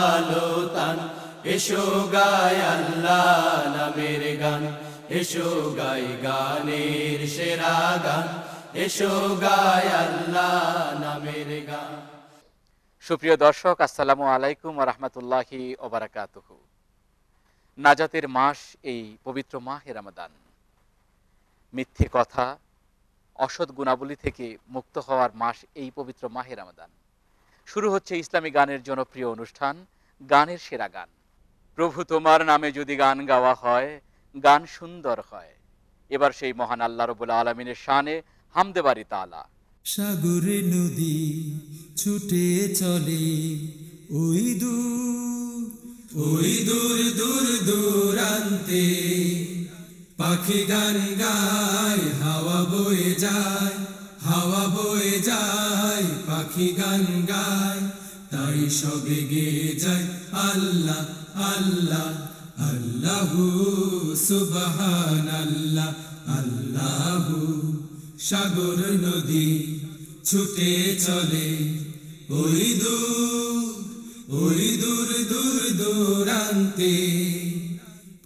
ভালো তান, এসো গাই আল্লাহ নামের গান, এসো গাই গানের সেরা গান, এসো গাই আল্লাহ নামের গান। সুপ্রিয় দর্শক, আসসালামু আলাইকুম ওয়া রাহমাতুল্লাহি ওয়া বারাকাতুহু। নাজাতের মাস এই পবিত্র মাহে রমাদান। মিথ্যে কথা, অসৎ গুণাবলী থেকে মুক্ত হওয়ার মাস এই পবিত্র মাহে রমাদান। শুরু হচ্ছে ইসলামী গানের জনপ্রিয় অনুষ্ঠান গানের সেরা গান। প্রভু তোমার নামে যদি গান গাওয়া হয়, গান সুন্দর হয়। এবার সেই মহান আল্লাহ রাব্বুল আলামিনের শানে হামদে বারি তাআলা। সাগরে নদী ছুটে চলে ওই দূর দূর দূরান্তে, পাখি গান গায়, হাওয়া বয়ে যায়, হাওয়া বয়ে যায়, পাখি গান গায়, তাই সবে গেয়ে যায় আল্লাহ আল্লাহ আল্লাহু সুবহানাল্লাহ আল্লাহু। সাগর নদী ছুটে চলে ওই দূর দূর দূরান্তে,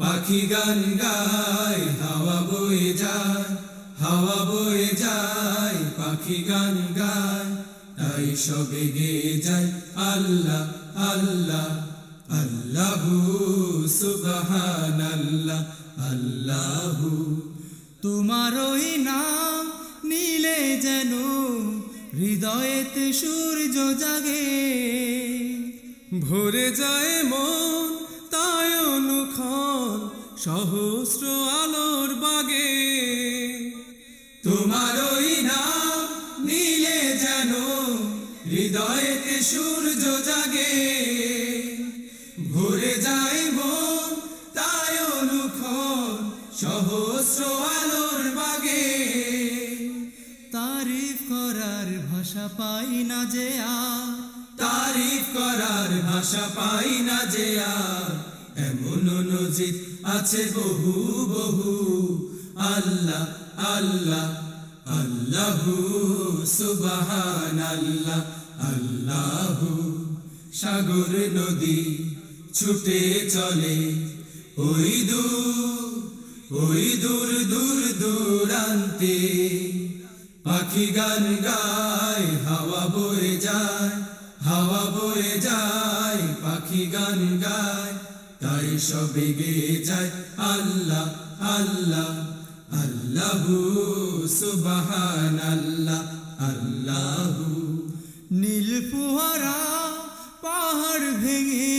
পাখি গান গায়, হাওয়া বয়ে যায়, হাওয়া বয়ে যায়, পাখি গান গায়, তাই সবে গেয়ে যায় আল্লাহ আল্লাহ আল্লাহু সুবহানাল্লাহ আল্লাহু। তোমার ওই নাম নিলে যেন হৃদয়েতে সূর্য জাগে, ভরে যায় মন তাই অনুক্ষণ সহস্র আলোর বাগে। তোমার ওই নাম নিলে যেন হৃদয়েতে সূর্য জাগে, ভরে যায় মন তাই অনুক্ষণ সহস্র আলোর বাগে। তারিফ করার ভাষা পাই না যে আর, তারিফ করার ভাষা পাই না যে আর, এমন নজির আছে বহু বহু। আল্লাহ আল্লাহ আল্লাহু সুবহানাল্লাহ আল্লাহু। সাগর নদী ছুটে চলে ওই দূর দূর দূরান্তে, পাখি গান গায়, হাওয়া বয়ে যায়, হাওয়া বয়ে যায়, পাখি গান গায়, তাই সবে গেয়ে যায় আল্লাহ আল্লাহ আল্লাহু সুবহানাল্লাহ আল্লাহু। নীল ফোয়ারা পাহাড় ভেঙে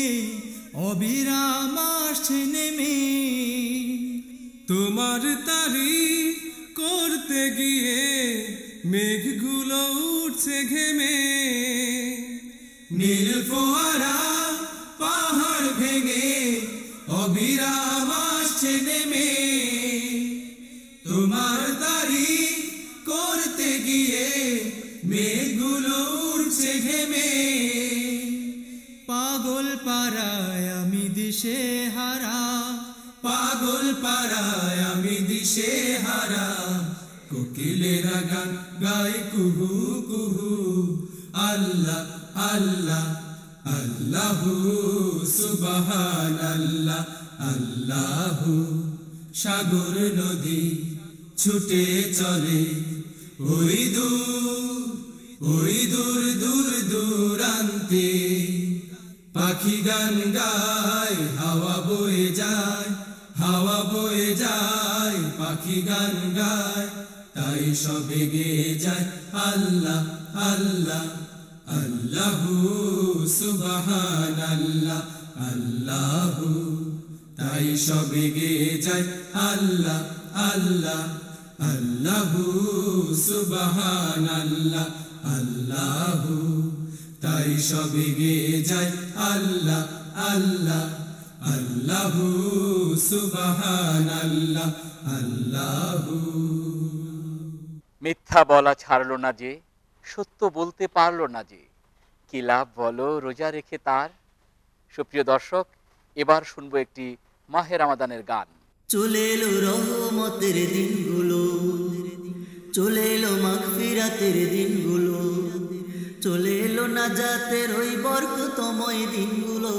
অবিরাম আসছে নেমে, তোমার তারিফ করতে গিয়ে মেঘগুলো উঠছে ঘেমে। নীল ফোয়ারা পাহাড় ভেঙে অবিরাম আসছে নেমে, তোমার তারিফ করতে গিয়ে মেঘগুলো উঠছে ঘেমে। পাগল পাড়ায় আমি দিশে হারা, পাগল পাড়ায় আমি দিশে হারা, কোকিলেরা গান গায় কুহু কুহু। আল্লাহ আল্লাহ আল্লাহু সুবহানাল্লাহ আল্লাহু। সাগর নদী ছুটে চলে ওই দূর দূর দূরান্তে, পাখি গান গায়, হাওয়া বয়ে যায়, হাওয়া বয়ে যায়, পাখি গান গায়, তাই সবে গেয়ে যায় আল্লাহ আল্লাহ আল্লাহু সুবহানাল্লাহ আল্লাহু। তাই সবে গেয়ে যায় আল্লাহ আল্লাহ আল্লাহু সুবহানাল্লাহ আল্লাহু। তাই সবে গেয়ে যায় আল্লাহ আল্লাহ আল্লাহু সুবহানাল্লাহ আল্লাহু। মিথ্যা বলা ছাড়লো না যে, সত্য বলতে পারলো না যে, কি লাভ বলো রোজা রেখে তার। সুপ্রিয় দর্শক, এবার শুনবো একটি মাহে রমাদানের গান। চলে এলো রহমতের দিনগুলো, চলে এলো মাগফিরাতের দিনগুলো, চলে এলো নাজাতের ওই বরকতময় দিনগুলো,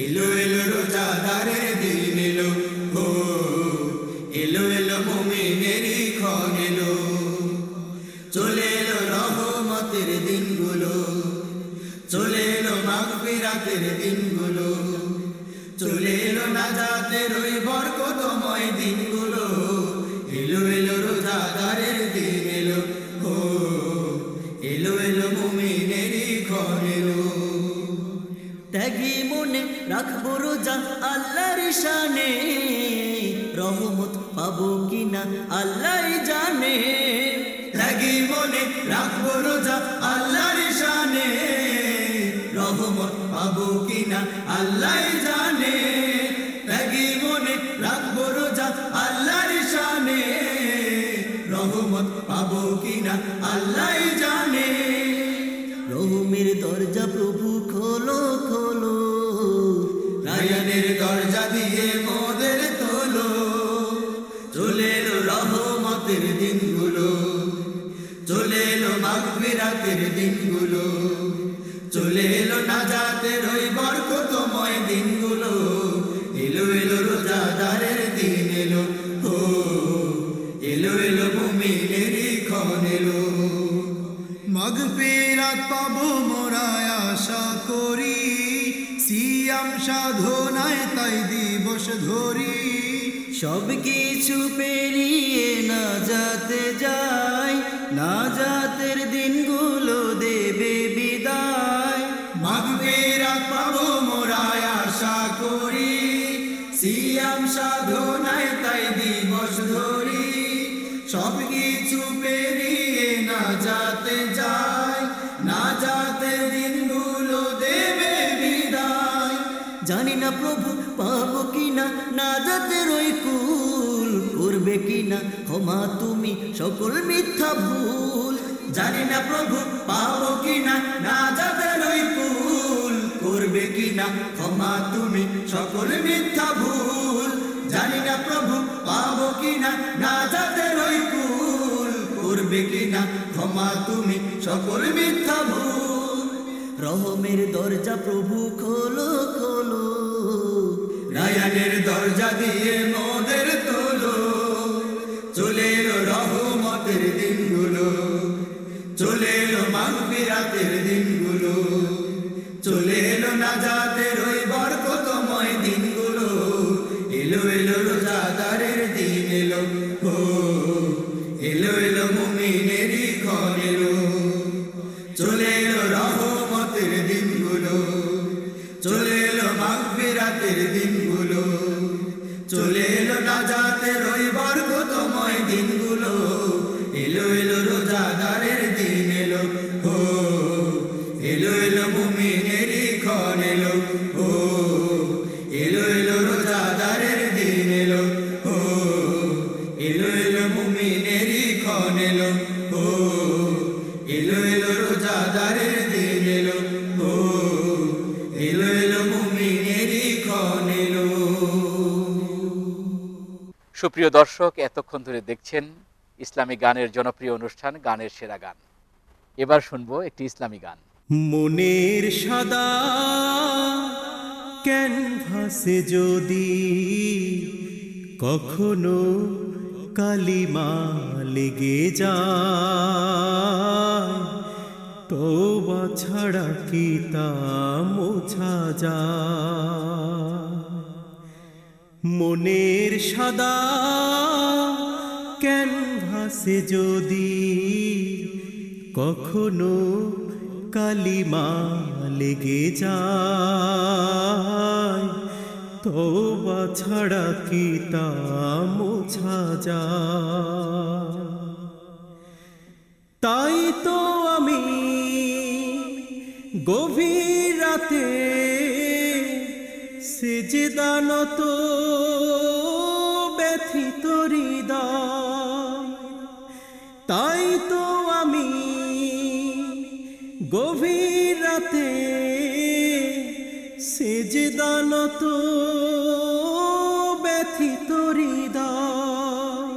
এলো এলো রোজাদারের দিন এলো, ও এলো এলো মুমিনেরই ক্ষণ এলো, চলে এলো রহমতের দিনগুলো, চলে এলো মাগফিরাতের দিনগুলো, চলে এলো নাজাতের ওই বরকতময় দিনগুলো, এলো এলো রোজাদারের দিন এলো, ও এলো এলো মুমিনেরই ক্ষণ এলো। ত্যাগী মনে রাখবো রোজা আল্লাহর শানে, রহমত পাবো কিনা আল্লাহ জানে। ত্যাগী মনে রাখবো রোজা আল্লাহর শানে, রহমত পাবো কিনা আল্লাহ জানে। ত্যাগী মনে রাখবো রোজা আল্লাহর শানে, রহমত পাবো কিনা আল্লাহ জানে। রহমের দরজা প্রভু খোলো খোলো, রায়ানের দরজা দিয়ে মোদের তোলো, চলে এলো রহমতের দিনগুলো, চলে এলো মাগফিরাতের দিনগুলো, চলে এলো নাজাতের ওই বরকতময় দিনগুলো, এলো এলো রোজাদারের দিন এলো, ও এলো এলো মুমিনেরই ক্ষণ এলো। মাগফিরাত পাবো মোরা আশা করি, সিয়াম সাধনায় তাই দিবস ধরি, সব কিছু পেরিয়ে না যাতে যাই, না জাতের দিনগুলো দেবে বিদায়। মাগফিরাত পাবো মোরা আশা করি, সিয়াম সাধনায় তাই দিবস ধরি, সব কিছু পেরিয়ে না যাতে যায়, না যাতে দিনগুলো দেবে বিদায়। জানি না প্রভু পাবো কিনা না জাতের ওই কুল, করবে কিনা ক্ষমা তুমি সকল মিথ্যা ভুল। জানি না প্রভু পাবো কিনা না যাদের ওই কুল, করবে কিনা ক্ষমা তুমি সকল মিথ্যা ভুল। জানি না প্রভু পাবো কিনা না যাদের ওই কুল, করবে কিনা ক্ষমা তুমি সকল মিথ্যা ভুল। রহমের দরজা প্রভু খোলো খোলো, রায়ানের দরজা দিয়ে মোদের তোলো, চলে এলো রহমতের দিনগুলো, চলে এলো মাগফিরাতের দিনগুলো, চলে এলো নাজাতের ওই বরকতময় দিনগুলো, এলো এলো রোজাদারের দিন এলো, ও এলো এলো মুমিনেরই ক্ষণ এলো, চলে এলো রহমতের দিনগুলো, চলে এলো মাগফিরাতের দিনগুলো, চলে এলো নাজাতের ওই বরকতময় দিনগুলো, এলো এলো রোজাদারের দিন এলো, ও এলো এলো মুমিনেরই ক্ষণ এলো, ও এলো এলো রোজাদারের দিন এলো, ও এলো এলো মুমিনেরই ক্ষণ এলো, ও এলো এলো রোজাদারের দিন এলো, ও এলো এলো মুমিনেরই ক্ষণ এলো। সুপ্রিয় দর্শক, এতক্ষণ ধরে দেখছেন ইসলামী গানের জনপ্রিয় অনুষ্ঠান গানের সেরা গান। এবার শুনবো একটি ইসলামী গান। মনের সাদা ক্যানভাসে যদি কখনো কালিমা লেগে যায়, তওবা ছাড়া কি তা মোছা যায়? মনের সাদা ক্যানভাসে যদি কখনো কালিমা লেগে যায়, তওবা ছাড়া কি তা মোছা যায়? তাই তো আমি গভীর রাতে সেজদানত ব্যথিত হৃদয়, তাই তো আমি গভীর রাতে সেজদানত ব্যথিত হৃদয়।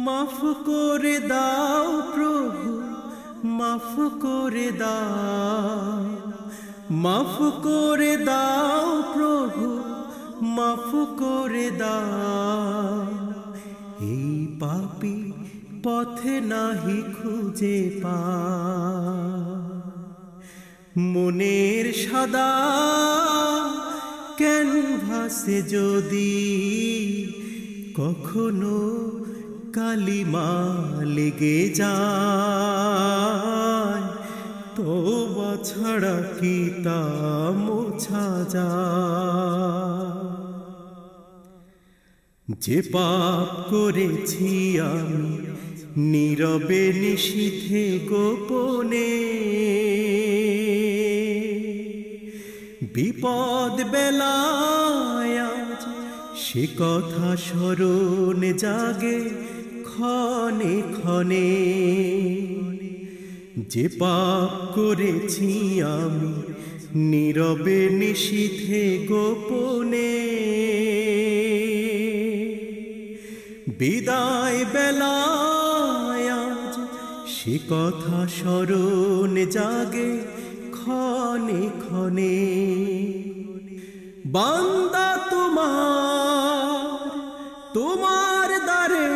মাফ করে দাও প্রভু, মাফ করে দাও, মাফ করে দাও প্রভু, মাফ করে দাও। এই পাপী পথে নাহি খুঁজে পাই, মনের সাদা ক্যানভাসে যদি কখনো কালিমা লেগে যায়, তওবা ছাড়া কি তা মোছা যায়? যে পাপ করেছি আমি নীরবে নিশীথে গোপনে, বিপদ বেলায় আজ সে কথা স্মরণ জাগে ক্ষণে ক্ষণে। যে পাপ করেছি আমি নীরবে নিশীথে গোপনে, বিদায় বেলায় আজ সে কথা স্মরণ জাগে ক্ষণে ক্ষণে। বান্দা তোমার দ্বারে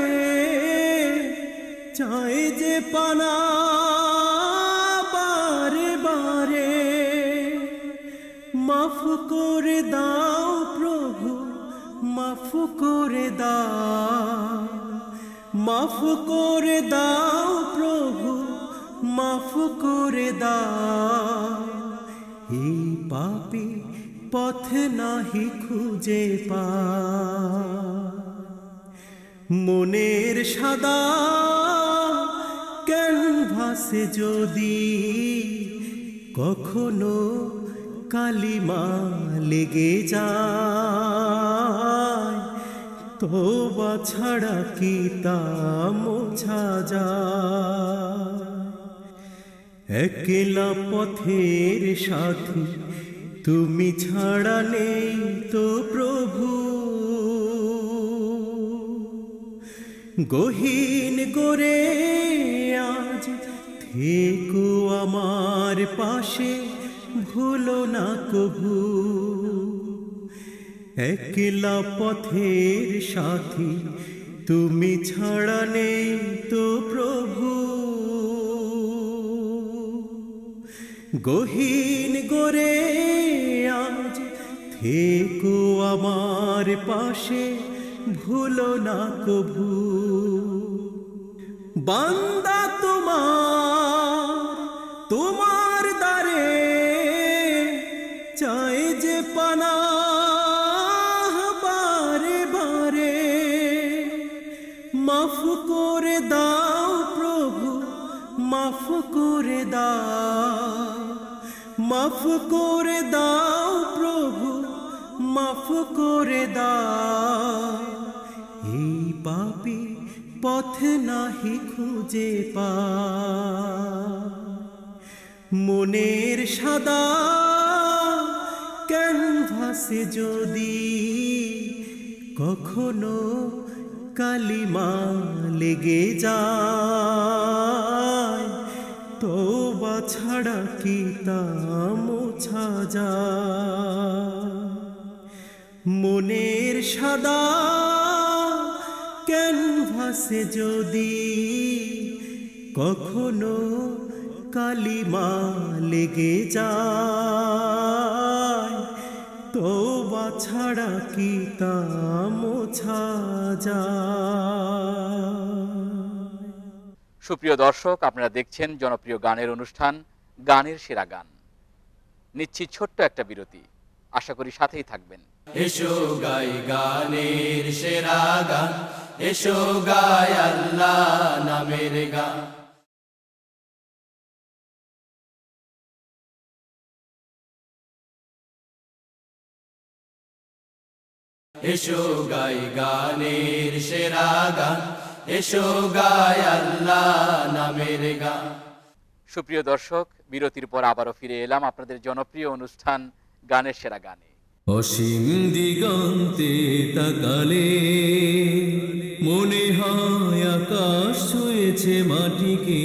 চায় যে পানা বারে বারে, মাফ করে দাও প্রভু, মাফ করে দাও, মাফ করে দাও প্রভু, মাফ করে দাও। এই পাপী পথে নাহি খুঁজে পাই, মনের সাদা ক্যানভাসে যদি কখনো কালিমা লেগে যায়, তওবা ছাড়া কি তা মোছা যায়? একলা পথের সাথী তুমি ছাড়া নেই তো প্রভু, গহীন করে আজ থেকো আমার পাশে, ভুলো না কভু। একলা পথের সাথী তুমি ছাড়া নেই তো প্রভু, গহীন করে আজ থেকো আমার পাশে, ভুলো না কভু। বান্দা তোমার দ্বারে চায় যে পানা বারে বারে, মাফ করে দাও প্রভু, মাফ করে দাও, মাফ করে দাও প্রভু, মাফ করে দাও। এই পাপী পথে নাহি খুঁজে পাই, মনের সাদা ক্যানভাসে যদি কখনো কালিমা লেগে যায়, তওবা ছাড়া কি তা মোছা যায়? মনের সাদা ক্যানভাসে যদি কখনো কালিমা লেগে যায়, তওবা ছাড়া কি তা মোছা যায়? সুপ্রিয় দর্শক, আপনারা দেখছেন জনপ্রিয় গানের অনুষ্ঠান গানের সেরা গান। নিচ্ছি ছোট্ট একটা বিরতি, আশা করি সাথেই থাকবেন। এসো গাই গানের সেরা গান, এসো গাই আল্লাহ নামের গান। এসো গাই গানের সেরা গান, এসো গাই আল্লাহ নামের গান। সুপ্রিয় দর্শক, বিরতির পর আবারও ফিরে এলাম আপনাদের জনপ্রিয় অনুষ্ঠান গানের সেরা গানে। অসীম দিগন্তে তাকালে মনে হয় আকাশ ছুঁয়েছে মাটিকে,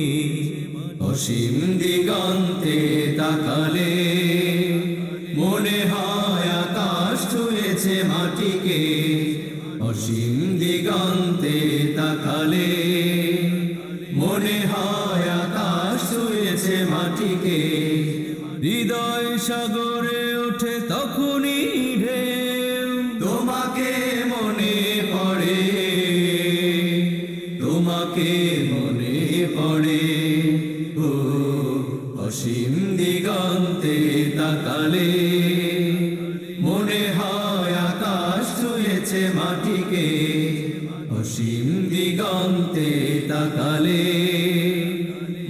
অসীম দিগন্তে তাকালে মনে হয় আকাশ ছুঁয়েছে মাটিকে, অসীম দিগন্তে তাকালে মনে হয় আকাশ ছুঁয়েছে মাটিকে। হৃদয় সাগরে ওঠে তখনই ঢেউ, তোমাকে মনে পড়ে, তোমাকে মনে পড়ে। ও অসীম দিগন্তে তাকালে মনে হয় আকাশ ছুঁয়েছে মাটিকে, অসীম দিগন্তে তাকালে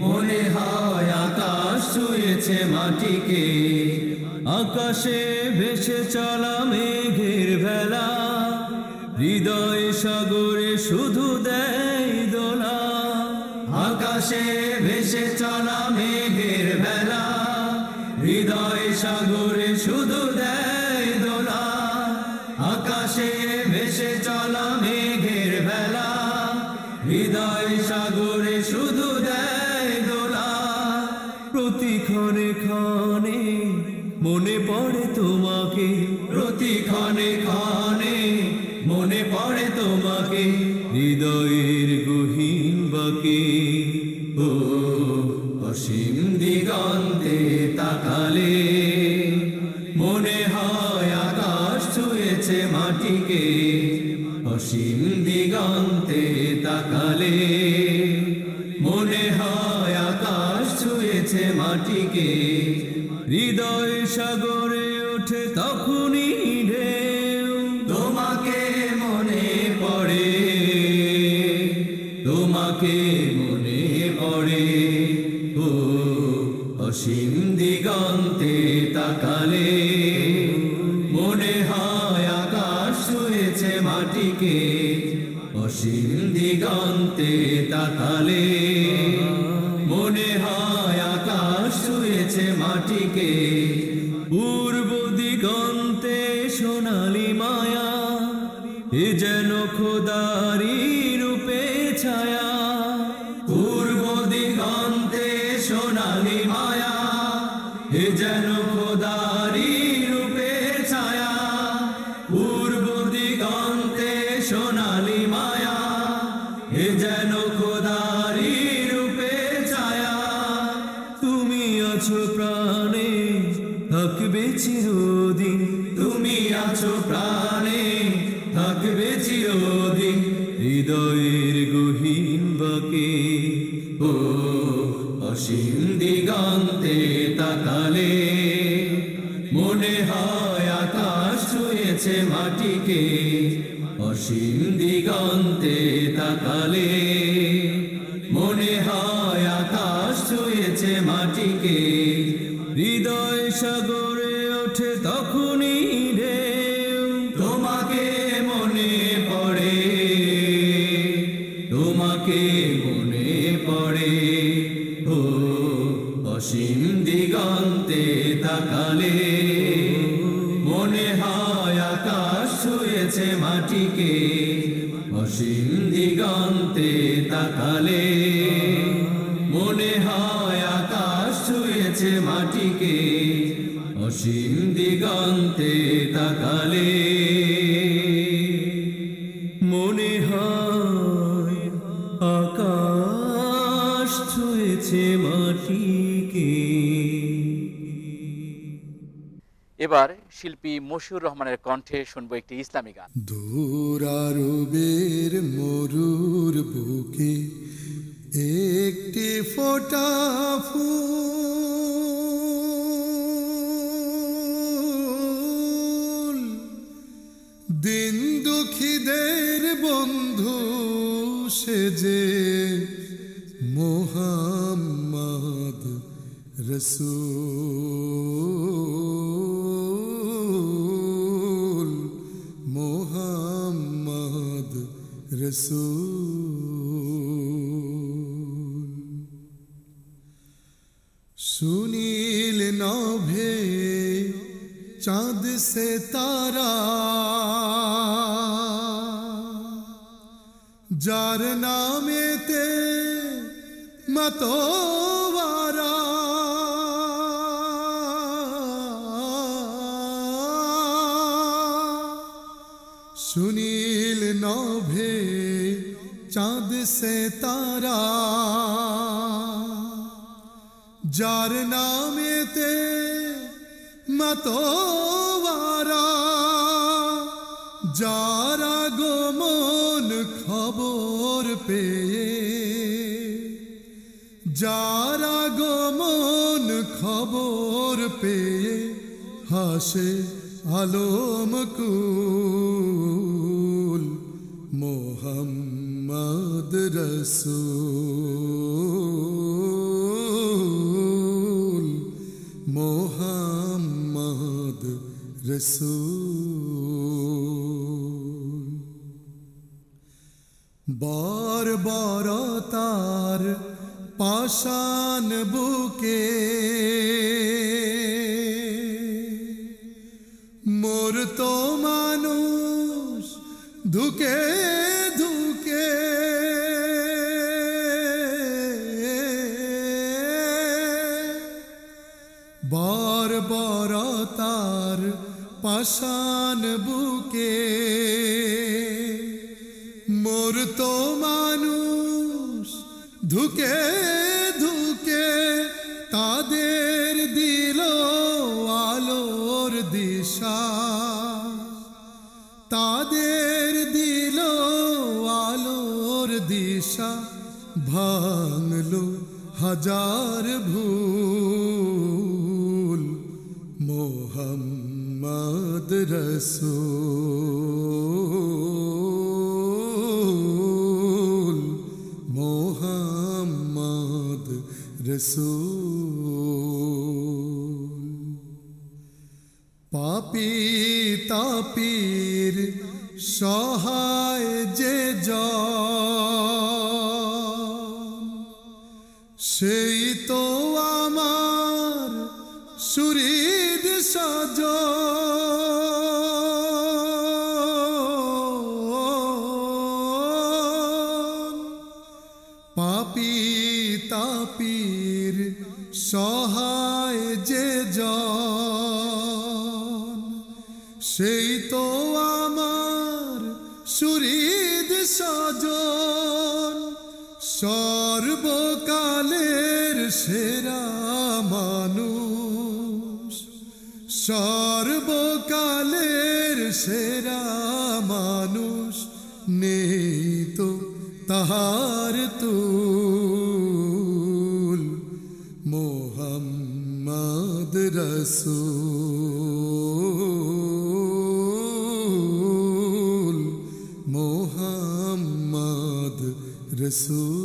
মনে হয় আকাশ ছুঁয়েছে মাটিকে। আকাশে ভেসে চলা মেঘের ভেলা, হৃদয় সাগরে শুধু দেয় দোলা। আকাশে ভেসে চলা মেঘের ভেলা, হৃদয় সাগরে শুধু দেয় দোলা। আকাশে ভেসে চলা মেঘের ভেলা, হৃদয় সাগরে শুধু দেয় দোলা। প্রতি ক্ষণে ক্ষণে মনে পড়ে তোমাকে, প্রতি ক্ষণে ক্ষণে মনে পড়ে তোমাকে। হৃদয়ের গহীন বাকে ও অসীম দিগন্তে তাকালে মনে হয় আকাশ ছুঁয়েছে মাটিকে, অসীম দিগন্তে তাকালে মনে হয় আকাশ ছুঁয়েছে মাটিকে। হৃদয় সাগরে ওঠে তখনই ঢেউ, তোমাকে মনে পড়ে, তোমাকে মনে পড়ে। ও অসীম দিগন্তে তাকালে মনে হয় আকাশ ছুঁয়েছে মাটিকে, অসীম দিগন্তে তাকালে মনে হয় আকাশ ছুঁয়েছে মাটিকে। পূর্ব দিগন্তে সোনালি মায়া, এ যেন খোদারি রূপে ছায়া। পূর্ব দিগন্তে সোনালি মায়া, এ যেন খোদারি রূপে ছায়া। পূর্ব দিগন্তে সোনালি মায়া, এ যেন খোদারি রূপে ছায়া। তুমি আছো প্রাণে থাকবে চিরদিন, তুমি আছো প্রাণে থাকবে চিরদিন। হৃদয়ের গহীন বাকে ও অসীম দিগন্তে তাকালে মনে হয় আকাশ ছুঁয়েছে মাটিকে, অসীম দিগন্তে তাকালে মনে হয় আকাশ ছুঁয়েছে মাটিকে। হৃদয় সাগরে ওঠে তখনই ঢেউ, তোমাকে মনে পড়ে, তোমাকে মনে পড়ে। ও অসীম দিগন্তে তাকালে মনে হয় আকাশ ছুঁয়েছে মাটিকে, অসীম দিগন্তে তাকালে মনে হয় আকাশ ছুঁয়েছে মাটিকে, অসীম দিগন্তে তাকালে মনে হয় আকাশ ছুঁয়েছে মাটিকে। এবার শিল্পী মশিউর রহমানের কণ্ঠে শুনবো একটি ইসলামী গান। দূর আরবের মরুর বুকে একটি ফোঁটা ফুল, দিন দুঃখীদের বন্ধু সেজে মোহাম্মদ রসূল, মোহাম্মদ রসূল। সুনীল নভে চাঁদ সে তারা, যার নামেতে মতোয়া সুনীল নভে চাঁদ সে তারা যার নামেতে মাতোয়ারা যার আগমন খবর পেয়ে যার আগমন খবর পেয়ে হাসে আলম কুল মোহাম্মদ রসূল মোহাম্মদ রসূল বর্বরতার পাষাণ বুকে মরতো মানুষ ধুকে ধুকে বর্বরতার পাষাণ বুকে মরতো মানুষ ধুকে ধুকে তাদের দিল আলোর দিশা তাদের দিল আলোর দিশা ভাঙলো হাজার ভুল মোহাম্মদ রসূল মোহাম্মদ রসূল পাপী তাপীর সহায় যে জন সেই তো আমার সুরিদ সাজন পাপী তাপীর সহায় যে জন সেই তো আমার সুরিদ সাজন সর্বকালের সেরা মানুষ সর্বকালের সেরা মানুষ নেই তো তাহার তুল মোহাম্মদ রসূল মোহাম্মদ রসূল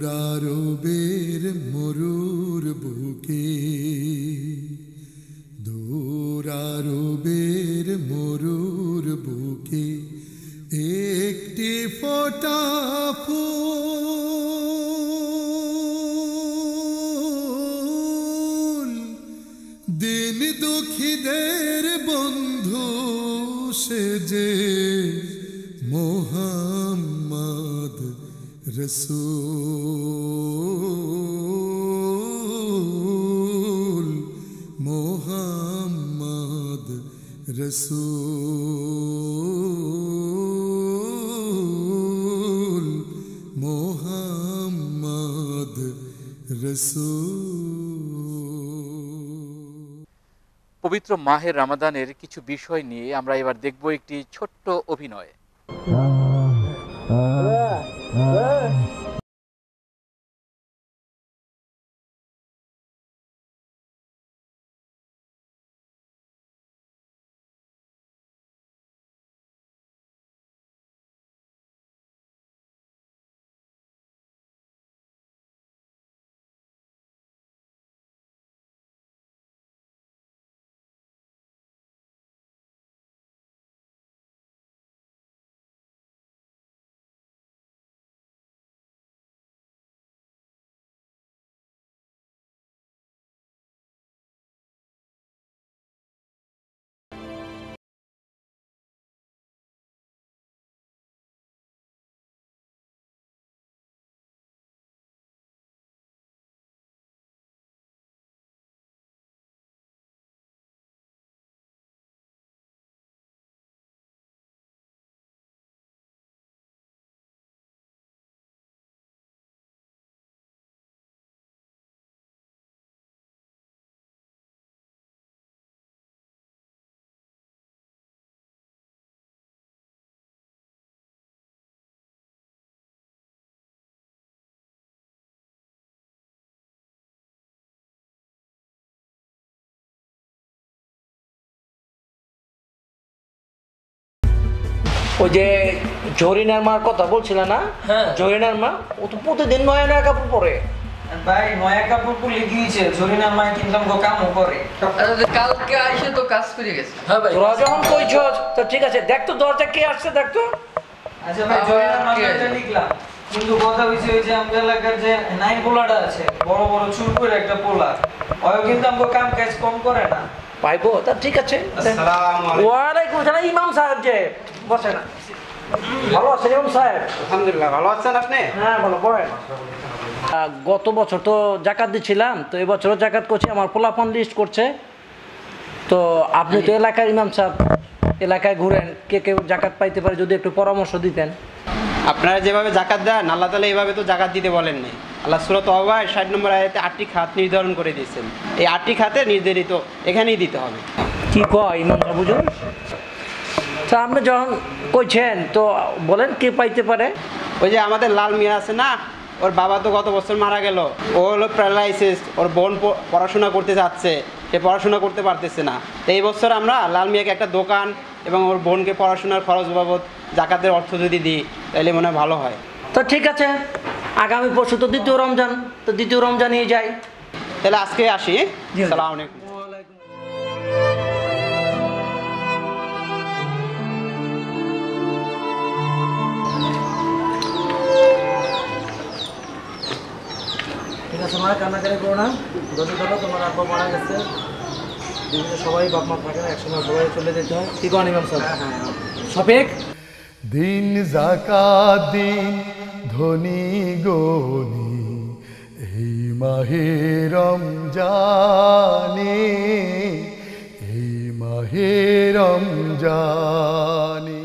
দূরারবের মরুর বুকে দূরারবের মরুর বুকে একটি ফোঁটা ফুল দিন দুঃখীদের বন্ধু সেজে মোহাম্মদ রসূল মোহাম্মদ রসূল মোহাম্মদ রসূল। পবিত্র মাহের রমাদানের কিছু বিষয় নিয়ে আমরা এবার দেখব একটি ছোট্ট অভিনয়। ওই যে জরিনার মার কথা বলছিল না? হ্যাঁ। জরিনার মা ও তো প্রতিদিন নয়া নয়া কাপড় পরে। ভাই নয়া কাপড় পরে গিয়েছে জরিনার মায় কিন্তু আমাকে কামও করে। কালকে আইসে তো কাজ করে গেছে। হ্যাঁ ভাই। তোরা যখন কইছ তো ঠিক আছে, দেখ তো দরজা কে আসছে, দেখ তো। আচ্ছা ভাই জরিনার মাটা লিখলাম, কিন্তু কথা হইছে ওই যে আমাদের এলাকার যে নাইন পোলাটা আছে বড় বড় চুল করে একটা পোলা, ওই কিন্তু আমাকে কাম কাজ কম করে না। পাইবো তা ঠিক আছে। আসসালামু আলাইকুম। ওয়ালাইকুম আসসালাম। ইমাম সাহেব যে বসে না, ভালো আছেন ইমাম সাহেব? আলহামদুলিল্লাহ, ভালো আছেন আপনি? হ্যাঁ ভালো। বলেন। গত বছর তো জাকাত দিছিলাম, তো এবছরও জাকাত করছি, আমার পোলাপান লিস্ট করছে। তো আপনি তো এলাকার ইমাম সাহেব, এলাকায় ঘুরেন, কে কেউ জাকাত পাইতে পারে, যদি একটু পরামর্শ দিতেন। আপনারা যেভাবে জাকাত দেন আল্লাহ তাআলা এইভাবে তো জাকাত দিতে বলেন নাই। আল্লাহ সূরা তওবা 60 নম্বর আয়াতে 8টি খাত নির্ধারণ করে দিয়েছেন। এই 8টি খাতে নির্ধারিত এখানেই দিতে হবে। কি কয় ইমাম সাহেব বুঝুন? তা আপনি যখন কইছেন তো বলেন কে পাইতে পারে। ওই যে আমাদের লাল মিয়া আছে না, ওর বাবা তো গত বছর মারা গেল, ও হলো প্যারালাইসিস, ওর বোন পড়াশোনা করতে যাচ্ছে, সে পড়াশোনা করতে পারতেছে না। তো এই বছর আমরা লাল মিয়াকে একটা দোকান এবং ওর বোনকে পড়াশোনার খরচ বাবদ জাকাতের অর্থ যদি দিই তাহলে মনে হয় ভালো হয়। তো ঠিক আছে, আগামী পরশু তো দ্বিতীয় রমজান, তো দ্বিতীয় রমজানেই যাই। তাহলে আজকে আসি। আসসালামু আলাইকুম। ঠিক আছে মা, কান্নাকারি করো না। যদি ধরো তোমার আব্বা মারা গেছে, বিভিন্ন সবাই বাপ মা থাকে না, একসময় সবাই চলে যেতে হয়। কি করেন ইমাম সাহেব? শফিক, দিন যাকাত দিন ধনী গনি এই মাহে রমজানে, এই মাহে রমজানে।